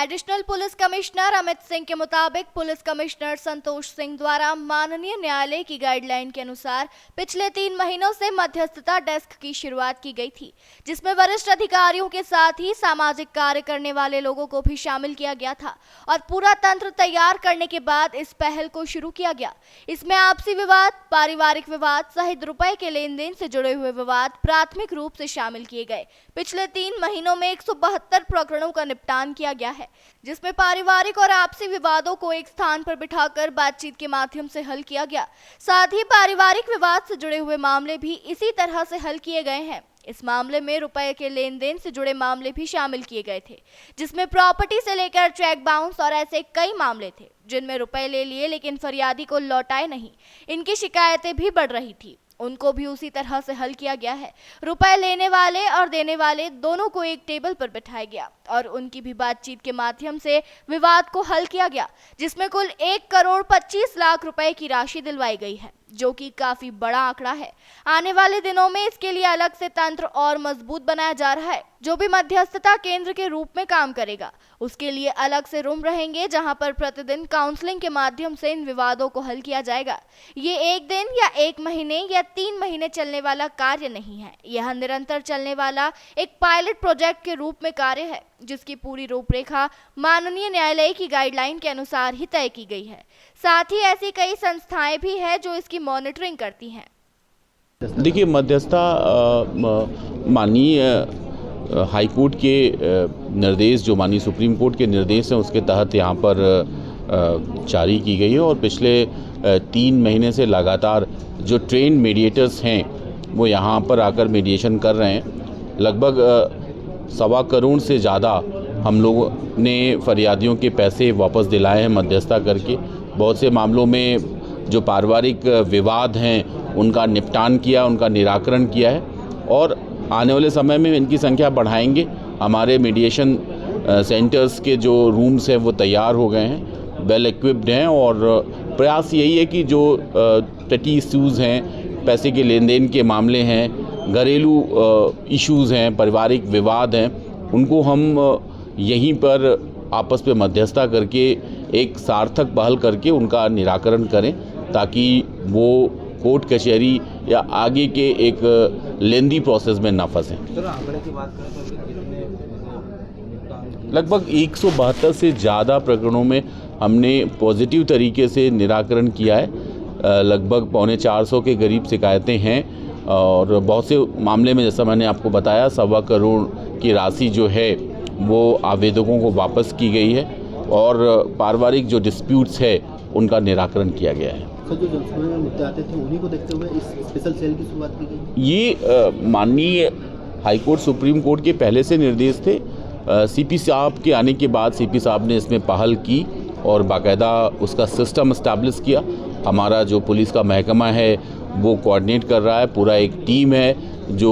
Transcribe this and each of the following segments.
Additional police commissioner Amit Singh के मुताबिक police commissioner Santosh Singh द्वारा माननीय न्यायालय की गाइडलाइन के अनुसार पिछले 3 महीनों से मध्यस्थता डेस्क की शुरुआत की गई थी, जिसमें वरिष्ठ अधिकारियों के साथ ही सामाजिक कार्य करने वाले लोगों को भी शामिल किया गया था और पूरा तंत्र तैयार करने के बाद इस पहल को शुरू किया गया। इसमें आपसी विवाद, पारिवारिक विवाद सहित रुपए के लेन देन से जुड़े हुए विवाद प्राथमिक रूप से शामिल किए गए। पिछले 3 महीनों में 172 प्रकरणों का निपटान किया गया है, जिसमें पारिवारिक और आपसी विवादों को एक स्थान पर बिठाकर बातचीत के माध्यम से हल किया गया। साथ ही पारिवारिक विवाद से जुड़े हुए मामले भी इसी तरह से हल किए गए हैं। इस मामले में रुपए के लेन देन से जुड़े मामले भी शामिल किए गए थे, जिसमें प्रॉपर्टी से लेकर चेक बाउंस और ऐसे कई मामले थे जिनमें रुपए ले लिए लेकिन फरियादी को लौटाए नहीं। इनकी शिकायतें भी बढ़ रही थी, उनको भी उसी तरह से हल किया गया है। रुपए लेने वाले और देने वाले दोनों को एक टेबल पर बिठाया गया और उनकी भी बातचीत के माध्यम से विवाद को हल किया गया, जिसमें कुल 1 करोड़ 25 लाख रुपए की राशि दिलवाई गई है, जो कि काफी बड़ा आंकड़ा है। आने वाले दिनों में इसके लिए अलग से तंत्र और मजबूत बनाया जा रहा है, जो भी मध्यस्थता केंद्र के रूप में काम करेगा। उसके लिए अलग से रूम रहेंगे, जहां पर प्रतिदिन काउंसलिंग के माध्यम से इन विवादों को हल किया जाएगा। ये 1 दिन या 1 महीने या 3 महीने चलने वाला कार्य नहीं है, यह निरंतर चलने वाला एक पायलट प्रोजेक्ट के रूप में कार्य है, जिसकी पूरी रूपरेखा माननीय न्यायालय की गाइडलाइन के अनुसार ही तय की गई है। साथ ही ऐसी कई संस्थाएं भी हैं जो इसकी मॉनिटरिंग करती हैं। देखिए, मध्यस्थता माननीय हाईकोर्ट के निर्देश, जो माननीय सुप्रीम कोर्ट के निर्देश हैं, उसके तहत यहाँ पर जारी की गई है और पिछले 3 महीने से लगातार जो ट्रेंड मीडिएटर्स हैं वो यहाँ पर आकर मीडिएशन कर रहे हैं। लगभग 1.25 करोड़ से ज़्यादा हम लोगों ने फरियादियों के पैसे वापस दिलाए हैं मध्यस्थता करके। बहुत से मामलों में जो पारिवारिक विवाद हैं उनका निपटान किया, उनका निराकरण किया है और आने वाले समय में इनकी संख्या बढ़ाएंगे। हमारे मीडिएशन सेंटर्स के जो रूम्स हैं वो तैयार हो गए हैं, वेल इक्विप्ड हैं और प्रयास यही है कि जो पेटी इश्यूज़ हैं, पैसे के लेन देन के मामले हैं, घरेलू इश्यूज़ हैं, पारिवारिक विवाद हैं, उनको हम यहीं पर आपस में मध्यस्थता करके एक सार्थक पहल करके उनका निराकरण करें, ताकि वो कोर्ट कचहरी या आगे के एक लेंदी प्रोसेस में ना फंसें। लगभग 172 से ज़्यादा प्रकरणों में हमने पॉजिटिव तरीके से निराकरण किया है। लगभग 450 के करीब शिकायतें हैं और बहुत से मामले में, जैसा मैंने आपको बताया, 1.25 करोड़ की राशि जो है वो आवेदकों को वापस की गई है और पारिवारिक जो डिस्प्यूट्स है उनका निराकरण किया गया है। सर, जो जनसुनवाई में मुद्दे आते थे उन्हीं को देखते हुए इस स्पेशल सेल की शुरुआत की गई। ये माननीय हाईकोर्ट, सुप्रीम कोर्ट के पहले से निर्देश थे। सीपी साहब के आने के बाद सीपी साहब ने इसमें पहल की और बाकायदा उसका सिस्टम इस्टेब्लिश किया। हमारा जो पुलिस का महकमा है वो कोऑर्डिनेट कर रहा है, पूरा एक टीम है जो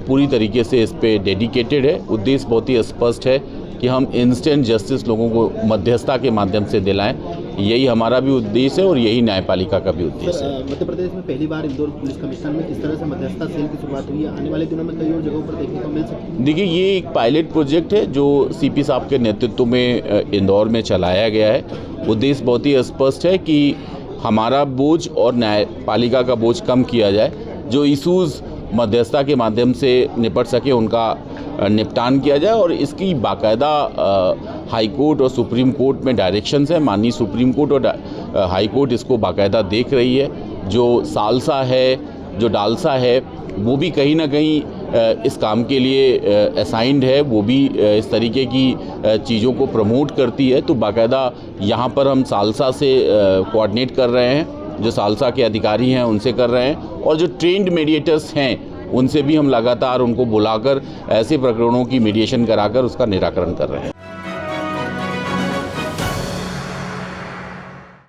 पूरी तरीके से इस पे डेडिकेटेड है। उद्देश्य बहुत ही स्पष्ट है कि हम इंस्टेंट जस्टिस लोगों को मध्यस्थता के माध्यम से दिलाएं। यही हमारा भी उद्देश्य है और यही न्यायपालिका का भी उद्देश्य है। मध्य प्रदेश में पहली बार इंदौर पुलिस कमिश्नर में इस तरह से मध्यस्थता सेल की शुरुआत हुई है। आने वाले दिनों में कई और जगहों पर देखने को मिल सकती है। देखिए, ये एक पायलट प्रोजेक्ट है जो सीपी साहब के नेतृत्व में इंदौर में चलाया गया है। उद्देश्य बहुत ही स्पष्ट है कि हमारा बोझ और न्यायपालिका का बोझ कम किया जाए। जो इशूज़ मध्यस्थता के माध्यम से निपट सके उनका निपटान किया जाए और इसकी बाकायदा हाई कोर्ट और सुप्रीम कोर्ट में डायरेक्शंस है। माननीय सुप्रीम कोर्ट और हाई कोर्ट इसको बाकायदा देख रही है। जो सालसा है, जो डालसा है, वो भी कहीं ना कहीं इस काम के लिए असाइंड है, वो भी इस तरीके की चीज़ों को प्रमोट करती है। तो बाकायदा यहाँ पर हम सालसा से कोऑर्डिनेट कर रहे हैं, जो सालसा के अधिकारी हैं उनसे कर रहे हैं और जो ट्रेंड मीडिएटर्स हैं उनसे भी हम लगातार उनको बुलाकर ऐसे प्रकरणों की मीडिएशन कराकर उसका निराकरण कर रहे हैं।